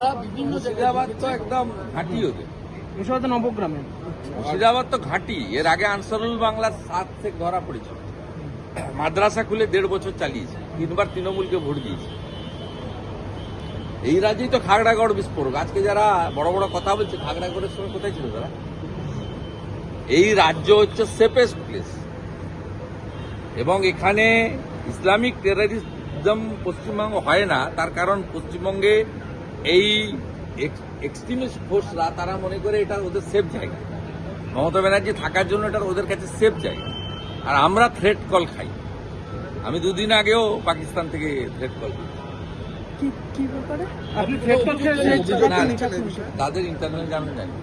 মুর্শিদাবাদ তো একদম ঘাঁটি ওদের, নবগ্রামে মুর্শিদাবাদ তো ঘাঁটি। এর আগে আনসারুল বাংলার 7 থেকে ধরা পড়েছিল। মাদ্রাসা খুলে 1.5 বছর চালিয়েছে, 3বার তৃণমূলকে ভোট দিয়েছে। এই রাজ্যেই তো খাগড়াগড় বিস্ফোরক। আজকে যারা বড় বড় কথা বলছে, খাগড়াগড়ের সময় কোথায় ছিল তারা? এই রাজ্য হচ্ছে সেফেস্ট প্লেস, এবং এখানে ইসলামিক টেররিজম পশ্চিমবঙ্গ হয় না। তার কারণ পশ্চিমবঙ্গে এই এক্সট্রিমিস্ট ফোর্সরা তারা মনে করে এটা ওদের সেফ জায়গা। মমতা ব্যানার্জি থাকার জন্য এটা ওদের কাছে সেফ জায়গা। আর আমরা থ্রেট কল খাই। আমি 2 দিন আগেও পাকিস্তান থেকে থ্রেট কল করি। তাদের ইন্টারনাল জানেন জানি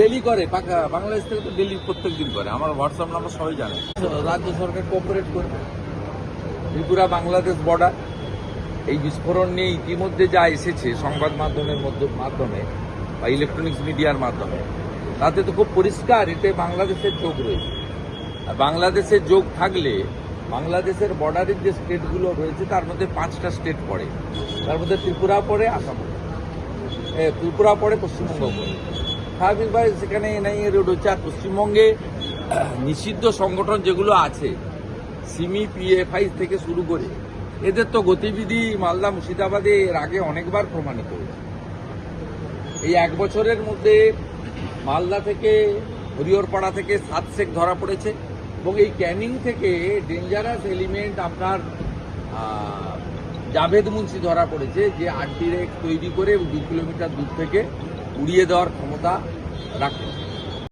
ডেলি করে, বাংলাদেশ থেকে তো ডেলি প্রত্যেক দিন করে। আমার হোয়াটসঅ্যাপ নাম্বার সবাই জানে। রাজ্য সরকার কোঅপারেট করবে। ত্রিপুরা বাংলাদেশ বর্ডার, এই বিস্ফোরণ নিয়ে ইতিমধ্যে যা এসেছে সংবাদ মাধ্যমের মাধ্যমে বা ইলেকট্রনিক্স মিডিয়ার মাধ্যমে, তাতে তো খুব পরিষ্কার এতে বাংলাদেশের যোগ রয়েছে। আর বাংলাদেশের যোগ থাকলে বাংলাদেশের বর্ডারের যে স্টেটগুলো রয়েছে তার মধ্যে 5টা স্টেট পড়ে। তার মধ্যে ত্রিপুরা পড়ে, আসাম পড়ে, ত্রিপুরা পড়ে, পশ্চিমবঙ্গ পড়ে। স্বাভাবিকভাবে সেখানে এনআইএ রোড হচ্ছে। আর পশ্চিমবঙ্গে নিষিদ্ধ সংগঠন যেগুলো আছে, সিমি, পিএফআই থেকে শুরু করে, এদের তো গতিবিধি মালদা মুর্শিদাবাদে এর আগে অনেকবার প্রমাণিত হয়েছে। এই 1 বছরের মধ্যে মালদা থেকে, হরিহরপাড়া থেকে 7 শেখ ধরা পড়েছে, এবং এই ক্যানিং থেকে ডেঞ্জারাস এলিমেন্ট আপনার জাভেদ মুন্সি ধরা পড়েছে, যে আর্টিরেক তৈরি করে 2 কিলোমিটার দূর থেকে উড়িয়ে দেওয়ার ক্ষমতা রাখে।